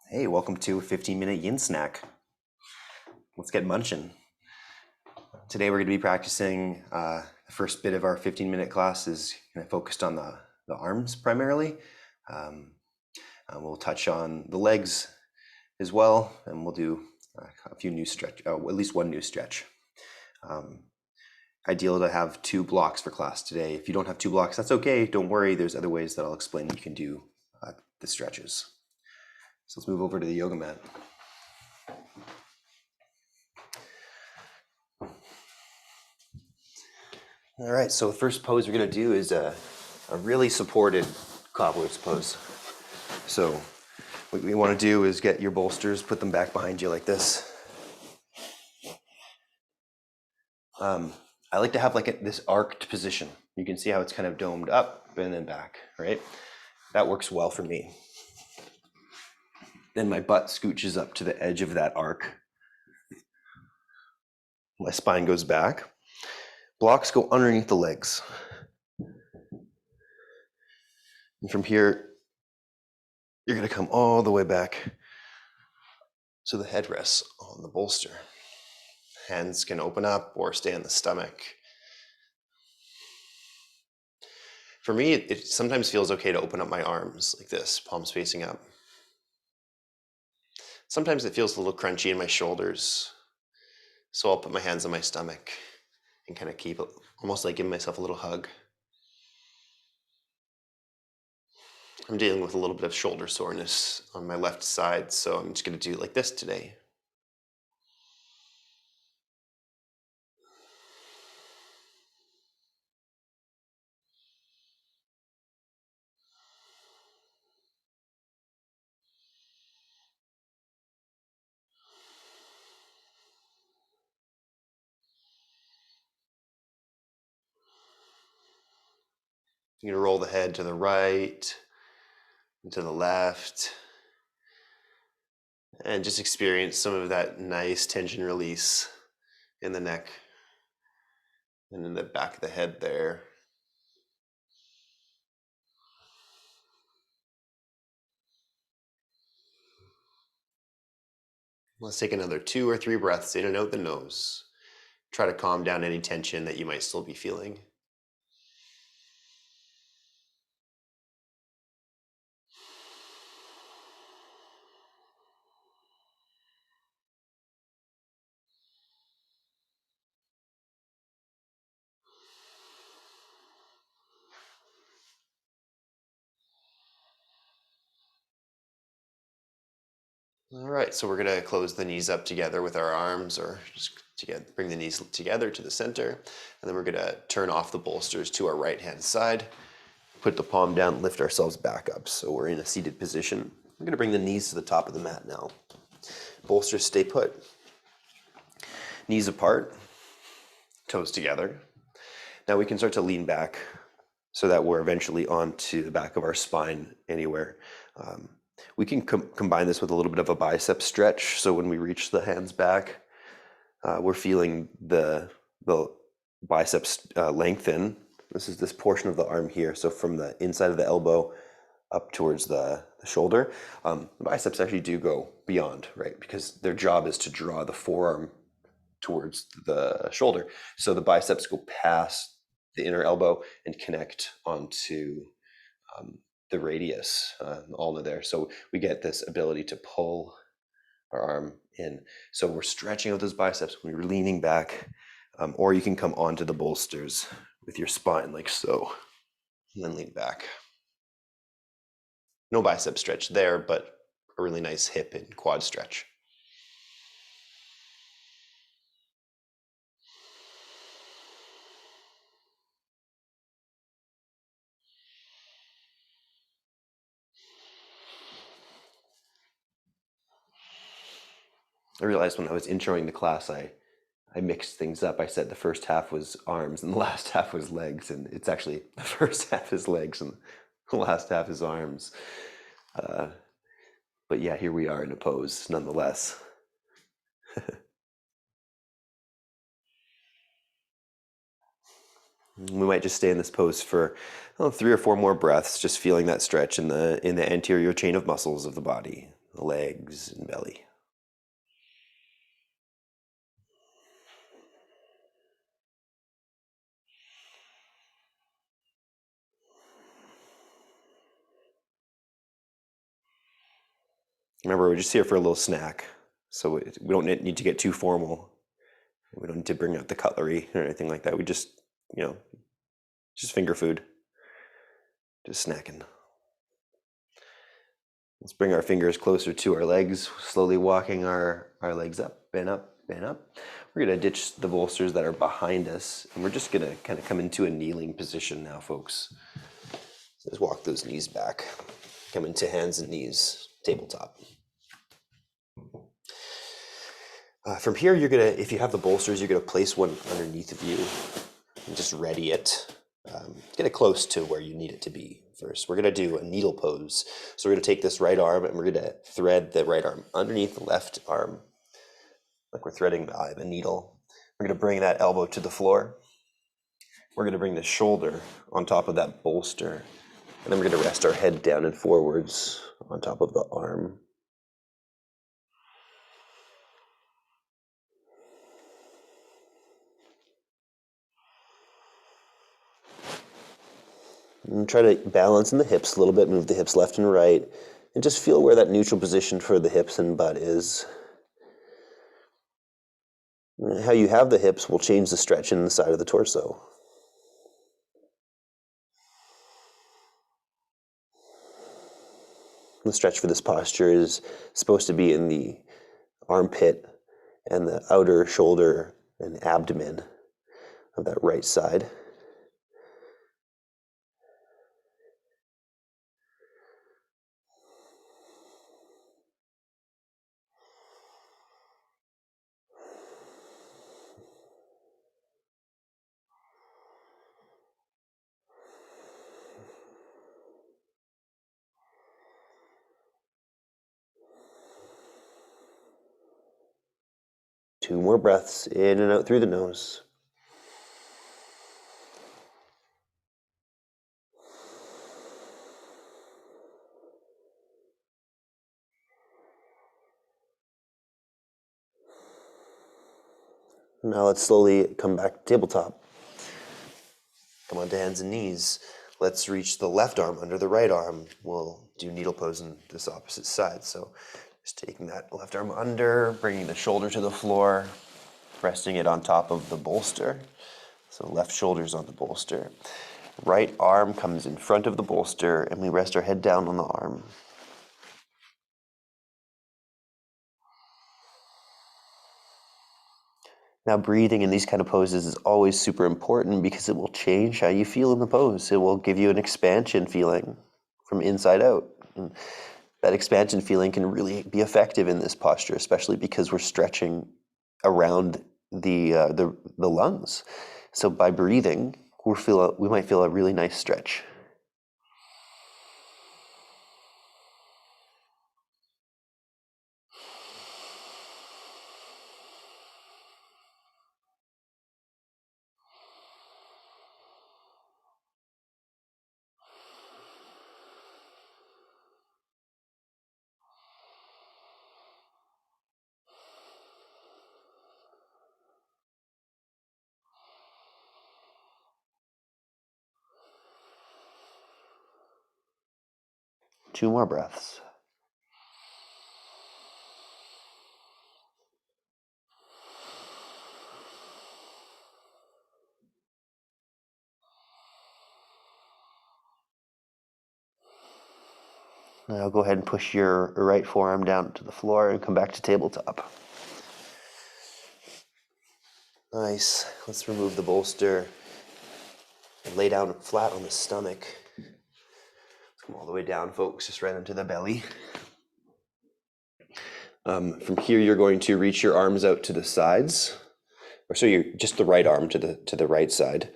Hey, welcome to a 15-minute yin snack. Let's get munching. Today we're going to be practicing, the first bit of our 15-minute class is kind of focused on the arms primarily. We'll touch on the legs as well, and we'll do a few new stretch, at least one new stretch. Ideal to have 2 blocks for class today. If you don't have 2 blocks, that's okay. Don't worry. There's other ways that I'll explain that you can do the stretches. So let's move over to the yoga mat. All right, so the first pose we're gonna do is a really supported cobwebs pose. So what we wanna do is get your bolsters, put them back behind you like this. I like to have like this arched position. You can see how it's kind of domed up and then back, right? That works well for me. Then my butt scooches up to the edge of that arc. My spine goes back. Blocks go underneath the legs. And from here, you're gonna come all the way back so the head rests on the bolster. Hands can open up or stay on the stomach. For me, it sometimes feels okay to open up my arms like this, palms facing up. Sometimes it feels a little crunchy in my shoulders, so I'll put my hands on my stomach and kind of keep it, almost like giving myself a little hug. I'm dealing with a little bit of shoulder soreness on my left side, so I'm just going to do it like this today. You're going to roll the head to the right and to the left, and just experience some of that nice tension release in the neck and in the back of the head there. Let's take another 2 or 3 breaths in and out the nose. Try to calm down any tension that you might still be feeling. All right, so we're gonna close the knees up together with our arms, or just bring the knees together to the center. And then we're gonna turn off the bolsters to our right-hand side, put the palm down, lift ourselves back up. So we're in a seated position. We're gonna bring the knees to the top of the mat now. Bolsters stay put. Knees apart, toes together. Now we can start to lean back so that we're eventually onto the back of our spine anywhere. We can combine this with a little bit of a bicep stretch. So when we reach the hands back, we're feeling the biceps lengthen. This is this portion of the arm here. So from the inside of the elbow up towards the shoulder. The biceps actually do go beyond, right? Because their job is to draw the forearm towards the shoulder. So the biceps go past the inner elbow and connect onto the radius, ulna there. So we get this ability to pull our arm in. So we're stretching out those biceps when we're leaning back, or you can come onto the bolsters with your spine like so, and then lean back. No bicep stretch there, but a really nice hip and quad stretch. I realized when I was introing the class, I mixed things up. I said the first half was arms and the last half was legs, and it's actually the first half is legs and the last half is arms. But yeah, here we are in a pose nonetheless. We might just stay in this pose for 3 or 4 more breaths, just feeling that stretch in the anterior chain of muscles of the body. the legs and belly. Remember, we're just here for a little snack, so we don't need to get too formal. We don't need to bring out the cutlery or anything like that. We just, just finger food, just snacking. Let's bring our fingers closer to our legs, slowly walking our legs up and up and up. We're gonna ditch the bolsters that are behind us, and we're just gonna kind of come into a kneeling position now, folks. So just walk those knees back. Come into hands and knees, tabletop. From here, you're gonna, if you have the bolsters, you're gonna place one underneath of you and just ready it. Get it close to where you need it to be. First, we're gonna do a needle pose. So we're gonna take this right arm and we're gonna thread the right arm underneath the left arm, like we're threading a needle. We're gonna bring that elbow to the floor. We're gonna bring the shoulder on top of that bolster, and then we're gonna rest our head down and forwards on top of the arm. And try to balance in the hips a little bit, move the hips left and right, and just feel where that neutral position for the hips and butt is. And how you have the hips will change the stretch in the side of the torso. The stretch for this posture is supposed to be in the armpit and the outer shoulder and abdomen of that right side. Two more breaths in and out through the nose. Now let's slowly come back to tabletop. Come on to hands and knees. Let's reach the left arm under the right arm. We'll do needle pose on this opposite side. So just taking that left arm under, bringing the shoulder to the floor, resting it on top of the bolster. So left shoulder's on the bolster. Right arm comes in front of the bolster, and we rest our head down on the arm. Now, breathing in these kind of poses is always super important because it will change how you feel in the pose. It will give you an expansion feeling from inside out. And that expansion feeling can really be effective in this posture, especially because we're stretching around the lungs. So by breathing, we might feel a really nice stretch. Two more breaths. Now go ahead and push your right forearm down to the floor and come back to tabletop. Nice. Let's remove the bolster and lay down flat on the stomach. Let's come all the way down, folks, just right into the belly. From here, you're going to reach your arms out to the sides, or so you're just the right arm to the right side.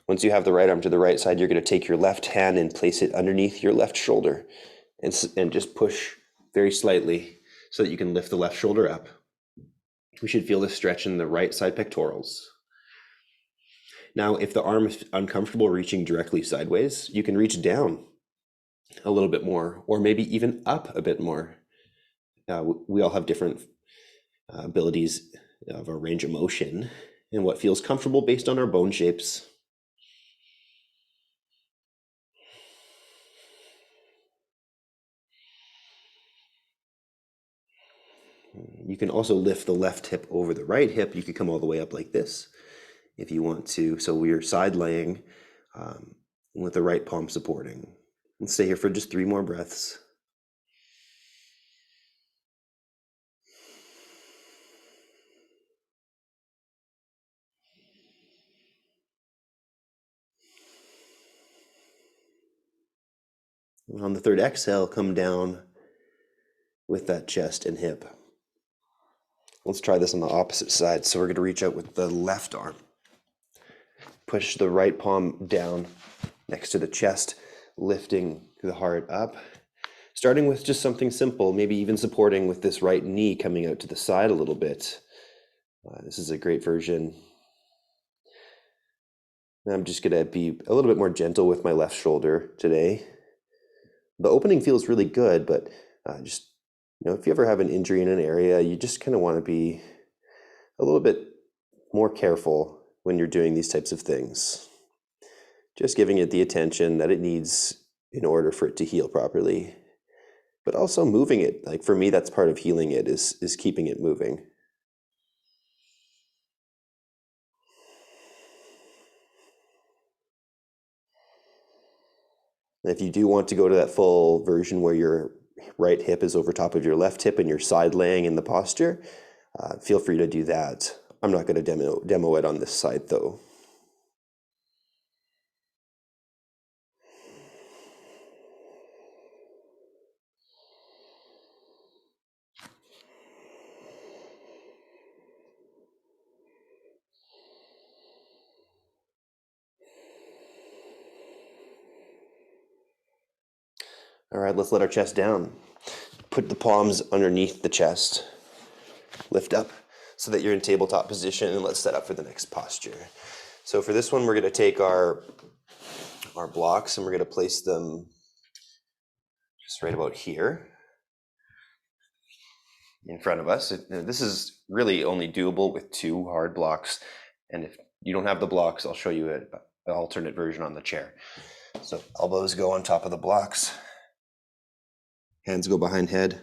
Once you have the right arm to the right side, you're going to take your left hand and place it underneath your left shoulder, and just push very slightly so that you can lift the left shoulder up. We should feel the stretch in the right side pectorals. Now, if the arm is uncomfortable reaching directly sideways, you can reach down a little bit more, or maybe even up a bit more. We all have different abilities of our range of motion and what feels comfortable based on our bone shapes. You can also lift the left hip over the right hip. You could come all the way up like this if you want to. So we're side laying with the right palm supporting. Let's stay here for just 3 more breaths. And on the 3rd exhale, come down with that chest and hip. Let's try this on the opposite side. So we're going to reach out with the left arm. Push the right palm down next to the chest, lifting the heart up. Starting with just something simple, maybe even supporting with this right knee coming out to the side a little bit. This is a great version. I'm just going to be a little bit more gentle with my left shoulder today. The opening feels really good, but just, if you ever have an injury in an area, you just kind of want to be a little bit more careful when you're doing these types of things. Just giving it the attention that it needs in order for it to heal properly. But also moving it. Like for me, that's part of healing it, is keeping it moving. If you do want to go to that full version where your right hip is over top of your left hip and you're side laying in the posture, feel free to do that. I'm not going to demo it on this side though. All right, let's let our chest down. Put the palms underneath the chest. Lift up so that you're in tabletop position, and let's set up for the next posture. So for this one, we're going to take our blocks and we're going to place them just right about here in front of us. This is really only doable with 2 hard blocks, and if you don't have the blocks, I'll show you an alternate version on the chair. So elbows go on top of the blocks. Hands go behind head.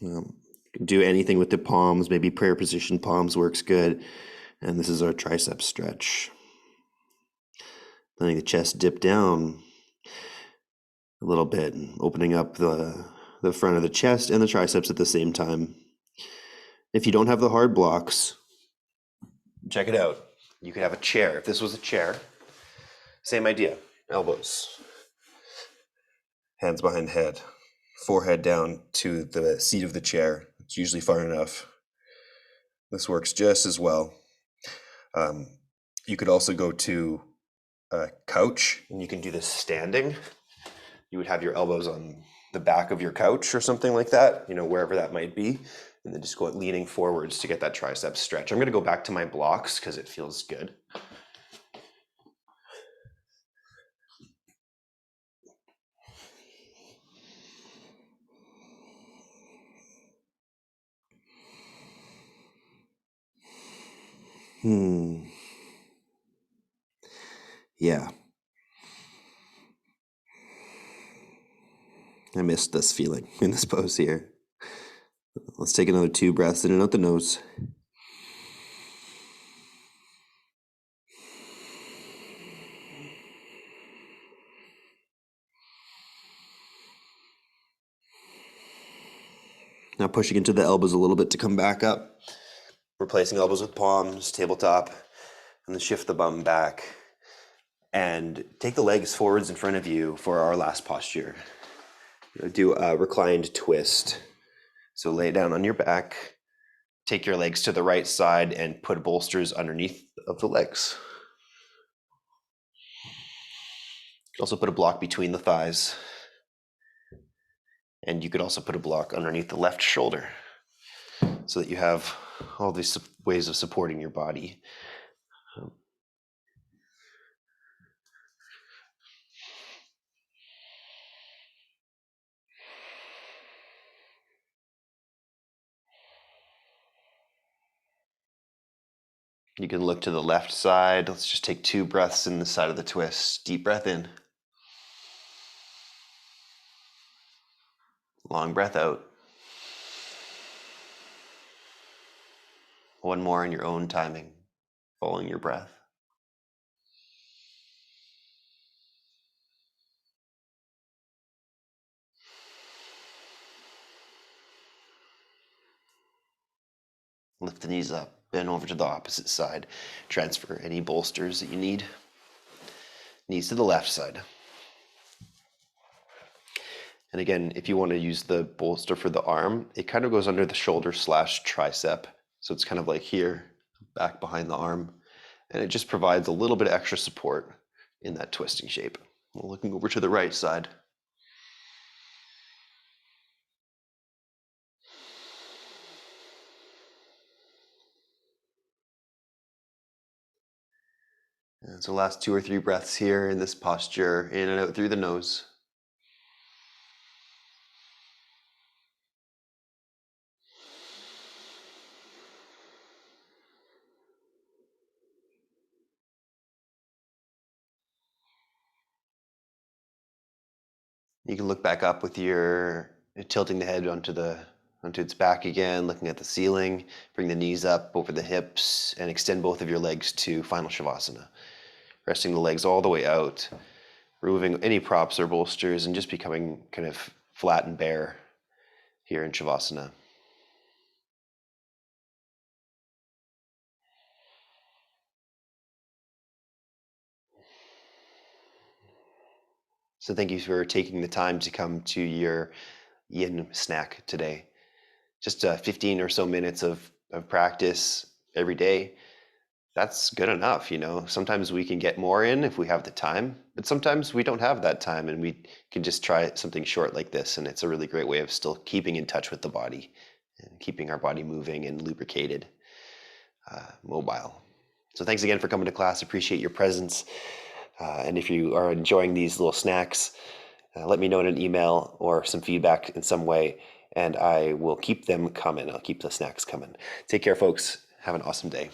Do anything with the palms, maybe prayer position palms works good. And this is our tricep stretch. Letting the chest dip down a little bit, opening up the front of the chest and the triceps at the same time. If you don't have the hard blocks, check it out. You could have a chair. If this was a chair, same idea. Elbows. Hands behind head. Forehead down to the seat of the chair. It's usually far enough. This works just as well. You could also go to a couch, and you can do this standing. You would have your elbows on the back of your couch or something like that, wherever that might be, and then just go leaning forwards to get that tricep stretch. I'm going to go back to my blocks because it feels good. Yeah. I missed this feeling in this pose here. Let's take another 2 breaths in and out the nose. Now pushing into the elbows a little bit to come back up. Replacing elbows with palms, tabletop, and then shift the bum back. And take the legs forwards in front of you for our last posture. Do a reclined twist. So lay down on your back, take your legs to the right side and put bolsters underneath of the legs. You could also put a block between the thighs. And you could also put a block underneath the left shoulder so that you have all these ways of supporting your body. You can look to the left side. Let's just take 2 breaths in the side of the twist. Deep breath in. Long breath out. One more in your own timing, following your breath. Lift the knees up, bend over to the opposite side. Transfer any bolsters that you need. Knees to the left side. And again, if you want to use the bolster for the arm, it kind of goes under the shoulder / tricep. So it's kind of like here, back behind the arm. And it just provides a little bit of extra support in that twisting shape. Looking over to the right side. And so last 2 or 3 breaths here in this posture, in and out through the nose. You can look back up with your tilting the head onto its back again, looking at the ceiling. Bring the knees up over the hips and extend both of your legs to final shavasana. Resting the legs all the way out, removing any props or bolsters, and just becoming kind of flat and bare here in shavasana. So thank you for taking the time to come to your yin snack today. Just 15 or so minutes of practice every day. That's good enough, you know. Sometimes we can get more in if we have the time, but sometimes we don't have that time and we can just try something short like this, and it's a really great way of still keeping in touch with the body and keeping our body moving and lubricated, mobile. So thanks again for coming to class. Appreciate your presence. And if you are enjoying these little snacks, let me know in an email or some feedback in some way, and I will keep them coming. I'll keep the snacks coming. Take care, folks. Have an awesome day.